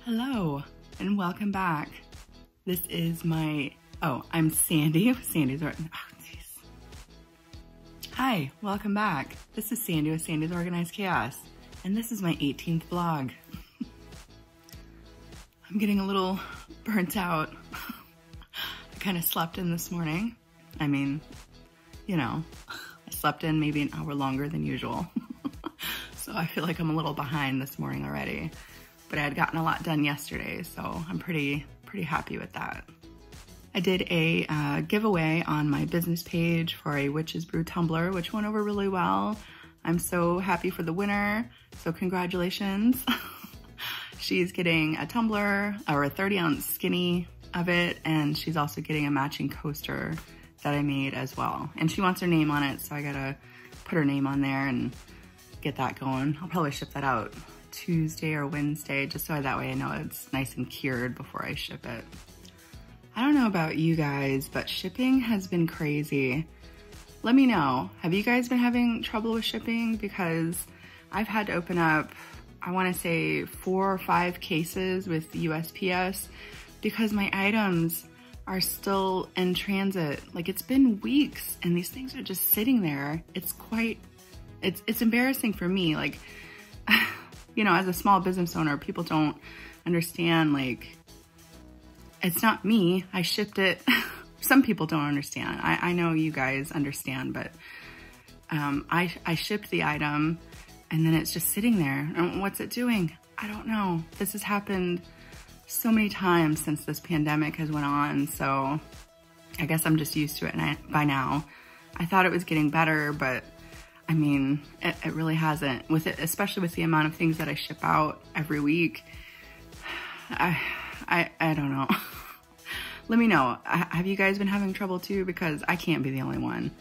Hello and welcome back. This is my, I'm Sandy with Sandy's Hi, welcome back. This is Sandy with Sandy's Organized Chaos, and this is my 18th vlog. I'm getting a little burnt out. I kind of slept in this morning. I mean, you know, I slept in maybe an hour longer than usual. So I feel like I'm a little behind this morning already. But I had gotten a lot done yesterday, so I'm pretty happy with that. I did a giveaway on my business page for a Witch's Brew tumbler, which went over really well. I'm so happy for the winner, so congratulations. She's getting a tumbler, or a 30-ounce skinny of it, and she's also getting a matching coaster that I made as well. And she wants her name on it, so I gotta put her name on there and get that going. I'll probably ship that out Tuesday or Wednesday, just so that way I know it's nice and cured before I ship it. I don't know about you guys, but shipping has been crazy. Let me know, have you guys been having trouble with shipping? Because I've had to open up, I wanna say 4 or 5 cases with the USPS because my items are still in transit. Like, it's been weeks and these things are just sitting there. It's embarrassing for me. Like, you know, as a small business owner, people don't understand, like, it's not me, I shipped it. Some people don't understand. I know you guys understand, but I shipped the item and then it's just sitting there. And what's it doing? I don't know. This has happened so many times since this pandemic has went on, so I guess I'm just used to it by now. I thought it was getting better, but I mean, it really hasn't. With it, especially with the amount of things that I ship out every week, I don't know. Let me know. Have you guys been having trouble too? Because I can't be the only one.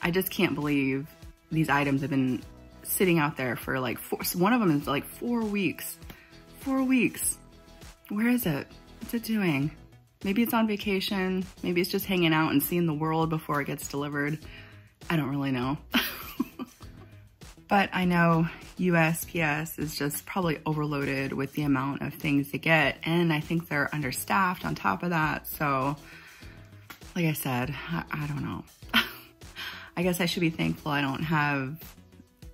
I just can't believe these items have been sitting out there for like one of them is like 4 weeks. 4 weeks. Where is it? What's it doing? Maybe it's on vacation. Maybe it's just hanging out and seeing the world before it gets delivered. I don't really know. But I know USPS is just probably overloaded with the amount of things they get, and I think they're understaffed on top of that. So, like I said, I don't know. I guess I should be thankful I don't have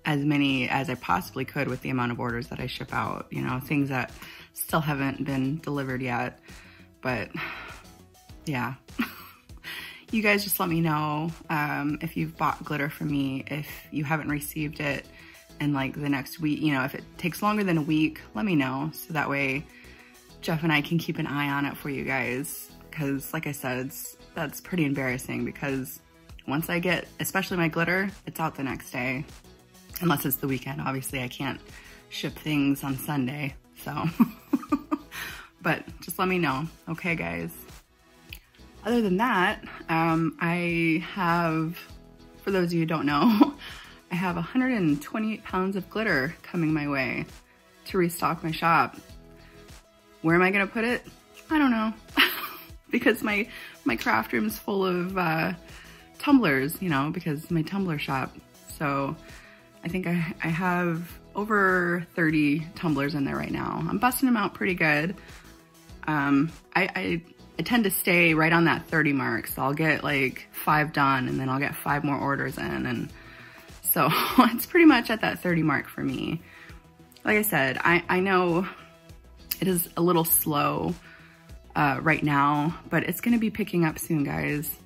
as many as I possibly could with the amount of orders that I ship out. You know, things that still haven't been delivered yet. But yeah. You guys just let me know if you've bought glitter from me, if you haven't received it in like the next week. You know, if it takes longer than a week, let me know. So that way Jeff and I can keep an eye on it for you guys. Because like I said, that's pretty embarrassing because once I get, especially my glitter, it's out the next day. Unless it's the weekend. Obviously I can't ship things on Sunday, so. But just let me know, okay guys? Other than that, I have, for those of you who don't know, I have 128 pounds of glitter coming my way to restock my shop. Where am I gonna put it? I don't know. Because my craft room's full of tumblers, you know, because my tumbler shop. So I think I have over 30 tumblers in there right now. I'm busting them out pretty good. I tend to stay right on that 30 mark. So I'll get like 5 done and then I'll get 5 more orders in. And so it's pretty much at that 30 mark for me. Like I said, I know it is a little slow right now, but it's gonna be picking up soon, guys.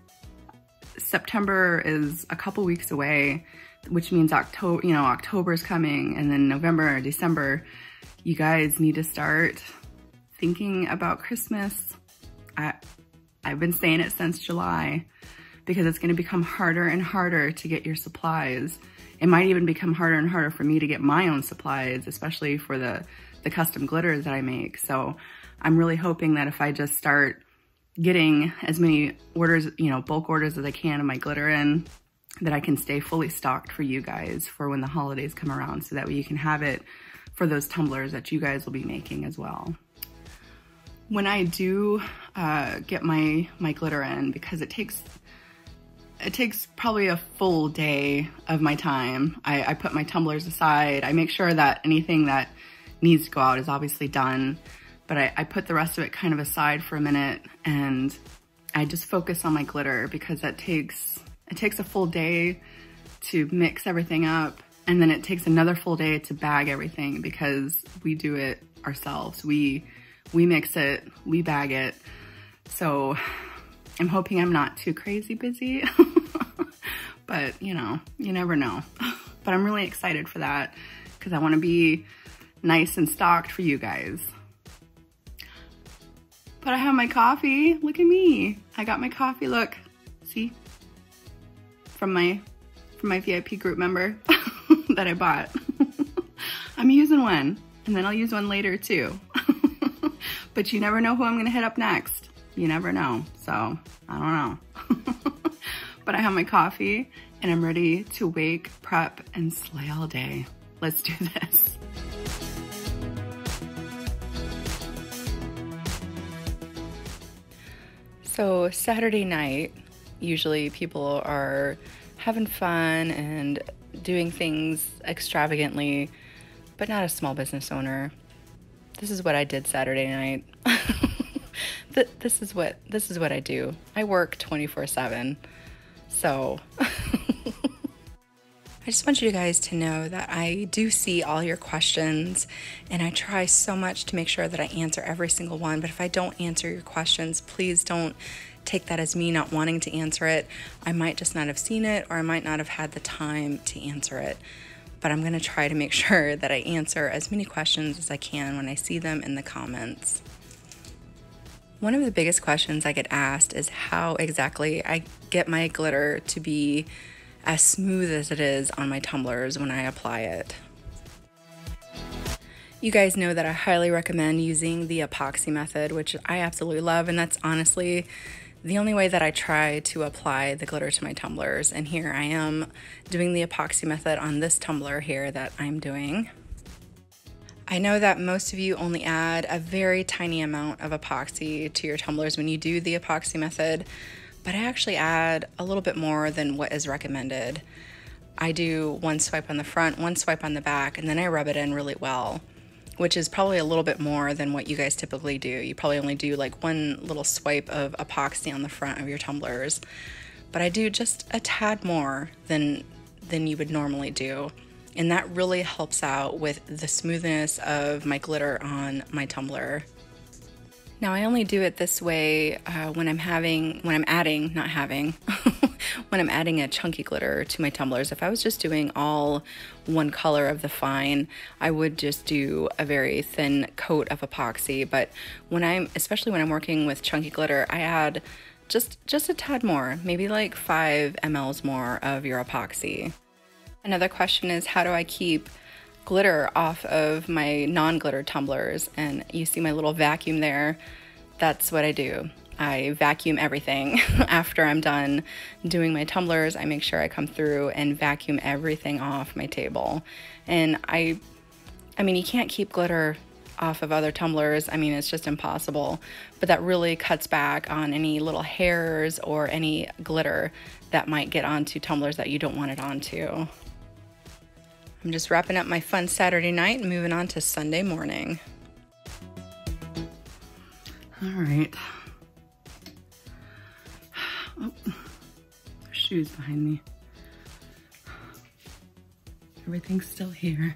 September is a couple weeks away, which means October, you know, October's coming, and then November or December, you guys need to start thinking about Christmas. I've been saying it since July because it's gonna become harder and harder to get your supplies. It might even become harder and harder for me to get my own supplies, especially for the custom glitters that I make. So I'm really hoping that if I just start getting as many orders, you know, bulk orders as I can of my glitter in, that I can stay fully stocked for you guys for when the holidays come around, so that way you can have it for those tumblers that you guys will be making as well. When I do get my glitter in, because it takes probably a full day of my time, I put my tumblers aside. I make sure that anything that needs to go out is obviously done. but I put the rest of it kind of aside for a minute, and I just focus on my glitter because it takes a full day to mix everything up, and then it takes another full day to bag everything because we do it ourselves. We mix it, we bag it. So I'm hoping I'm not too crazy busy, but you know, you never know. But I'm really excited for that because I want to be nice and stocked for you guys. But I have my coffee. Look at me. I got my coffee, look. See? From my VIP group member that I bought. I'm using one, and then I'll use one later too. But you never know who I'm gonna hit up next. You never know, so I don't know. But I have my coffee, and I'm ready to wake, prep, and slay all day. Let's do this. So Saturday night, usually people are having fun and doing things extravagantly, but not a small business owner. This is what I did Saturday night. This is what I do. I work 24/7. So I just want you guys to know that I do see all your questions, and I try so much to make sure that I answer every single one. But if I don't answer your questions, please don't take that as me not wanting to answer it. I might just not have seen it, or I might not have had the time to answer it. But I'm going to try to make sure that I answer as many questions as I can when I see them in the comments. One of the biggest questions I get asked is how exactly I get my glitter to be as smooth as it is on my tumblers when I apply it. You guys know that I highly recommend using the epoxy method, which I absolutely love, and that's honestly the only way that I try to apply the glitter to my tumblers. And here I am doing the epoxy method on this tumbler here that I'm doing. I know that most of you only add a very tiny amount of epoxy to your tumblers when you do the epoxy method, but I actually add a little bit more than what is recommended. I do one swipe on the front, one swipe on the back, and then I rub it in really well, which is probably a little bit more than what you guys typically do. You probably only do like one little swipe of epoxy on the front of your tumblers, but I do just a tad more than you would normally do. And that really helps out with the smoothness of my glitter on my tumbler. Now I only do it this way when I'm adding a chunky glitter to my tumblers. If I was just doing all one color of the fine, I would just do a very thin coat of epoxy. But especially when I'm working with chunky glitter, I add just a tad more, maybe like 5 mLs more of your epoxy. Another question is, how do I keep glitter off of my non-glitter tumblers? And you see my little vacuum there. That's what I do. I vacuum everything. After I'm done doing my tumblers, I make sure I come through and vacuum everything off my table. And I mean, you can't keep glitter off of other tumblers. I mean, it's just impossible. But that really cuts back on any little hairs or any glitter that might get onto tumblers that you don't want it onto. I'm just wrapping up my fun Saturday night and moving on to Sunday morning. All right. Oh, there's shoes behind me. Everything's still here.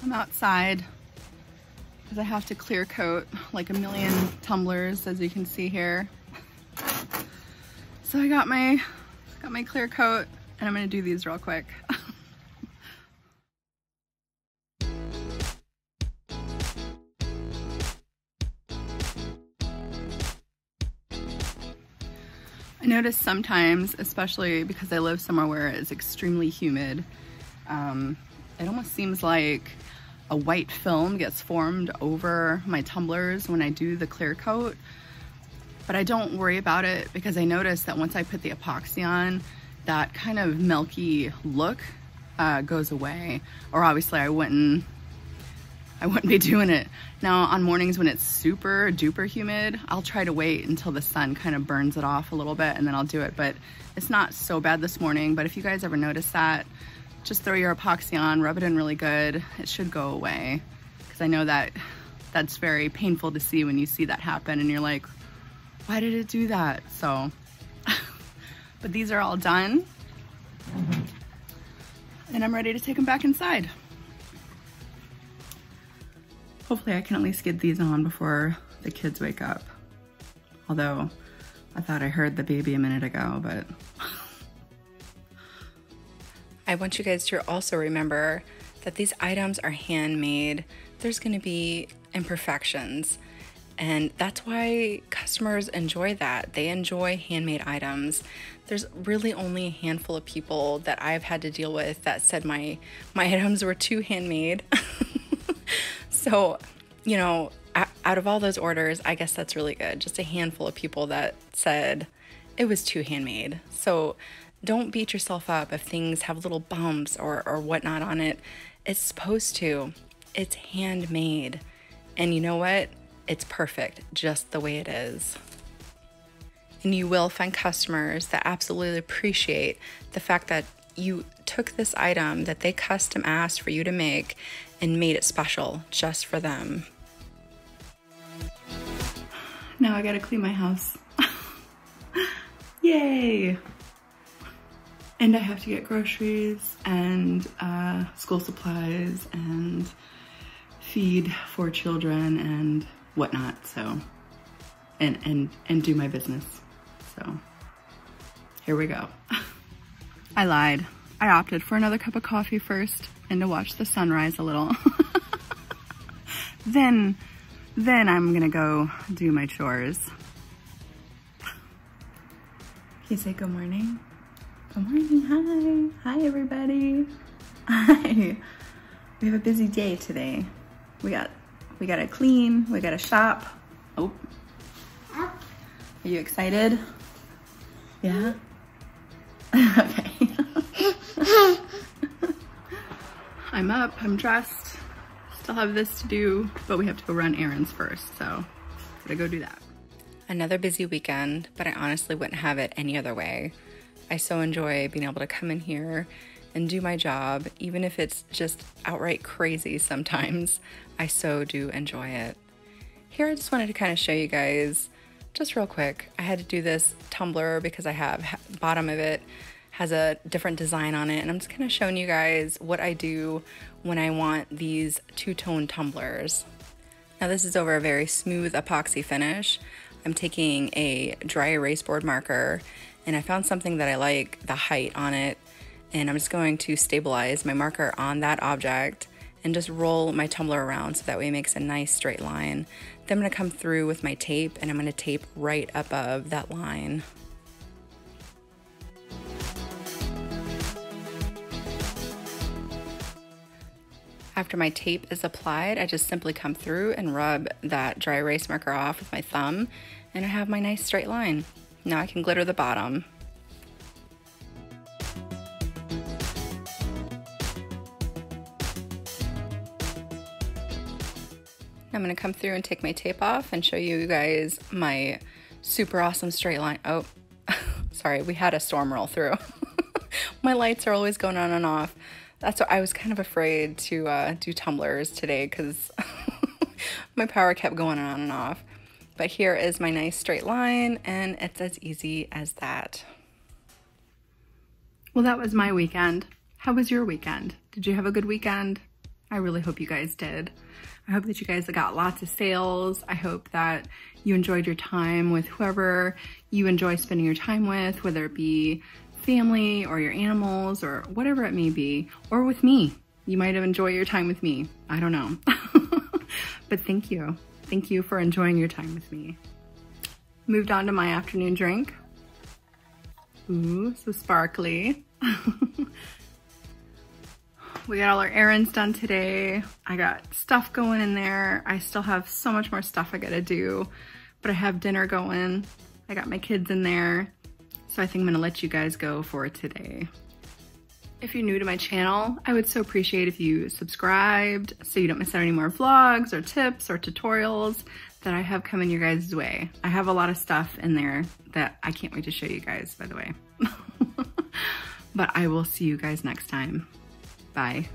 I'm outside because I have to clear coat like a million tumblers, as you can see here. So I got my clear coat, and I'm gonna do these real quick. I notice sometimes, especially because I live somewhere where it's extremely humid, it almost seems like a white film gets formed over my tumblers when I do the clear coat. But I don't worry about it because I notice that once I put the epoxy on, that kind of milky look goes away. Or obviously I wouldn't be doing it. Now on mornings when it's super duper humid, I'll try to wait until the sun kind of burns it off a little bit and then I'll do it. But it's not so bad this morning. But if you guys ever notice that, just throw your epoxy on, rub it in really good. It should go away, because I know that that's very painful to see when you see that happen and you're like, why did it do that? So, but these are all done and I'm ready to take them back inside. Hopefully I can at least get these on before the kids wake up. Although I thought I heard the baby a minute ago, but. I want you guys to also remember that these items are handmade. There's gonna be imperfections, and that's why customers enjoy that. They enjoy handmade items. There's really only a handful of people that I've had to deal with that said my items were too handmade. So, you know, out of all those orders, I guess that's really good. Just a handful of people that said it was too handmade. So don't beat yourself up if things have little bumps or whatnot on it. It's supposed to. It's handmade. And you know what? It's perfect just the way it is. And you will find customers that absolutely appreciate the fact that you took this item that they custom asked for you to make and made it special just for them. Now I gotta clean my house. Yay! And I have to get groceries and school supplies and feed 4 children and whatnot, so, and do my business. So, here we go. I lied. I opted for another cup of coffee first and to watch the sunrise a little. Then I'm gonna go do my chores. Can you say good morning? Good morning, hi. Hi, everybody. Hi. We have a busy day today. We gotta clean, we gotta shop. Oh. Are you excited? Yeah? Okay. I'm up, I'm dressed. Still have this to do, but we have to go run errands first, so gotta go do that. Another busy weekend, but I honestly wouldn't have it any other way. I so enjoy being able to come in here and do my job, even if it's just outright crazy sometimes. I so do enjoy it. Here I just wanted to kind of show you guys, just real quick, I had to do this tumbler because I have, the bottom of it has a different design on it, and I'm just kind of showing you guys what I do when I want these two-tone tumblers. Now this is over a very smooth epoxy finish. I'm taking a dry erase board marker, and I found something that I like, the height on it, and I'm just going to stabilize my marker on that object and just roll my tumbler around so that way it makes a nice straight line. Then I'm gonna come through with my tape, and I'm gonna tape right above that line. After my tape is applied, I just simply come through and rub that dry erase marker off with my thumb, and I have my nice straight line. Now I can glitter the bottom. I'm gonna come through and take my tape off and show you guys my super awesome straight line. Oh, sorry, we had a storm roll through. My lights are always going on and off. That's why I was kind of afraid to do tumblers today because my power kept going on and off. But here is my nice straight line, and it's as easy as that. Well, that was my weekend. How was your weekend? Did you have a good weekend? I really hope you guys did. I hope that you guys got lots of sales. I hope that you enjoyed your time with whoever you enjoy spending your time with, whether it be family or your animals or whatever it may be, or with me. You might have enjoyed your time with me. I don't know. But thank you. Thank you for enjoying your time with me. Moved on to my afternoon drink. Ooh, so sparkly. We got all our errands done today. I got stuff going in there. I still have so much more stuff I gotta do, but I have dinner going. I got my kids in there. So I think I'm gonna let you guys go for today. If you're new to my channel, I would so appreciate if you subscribed so you don't miss out any more vlogs or tips or tutorials that I have coming your guys' way. I have a lot of stuff in there that I can't wait to show you guys, by the way. But I will see you guys next time. Bye.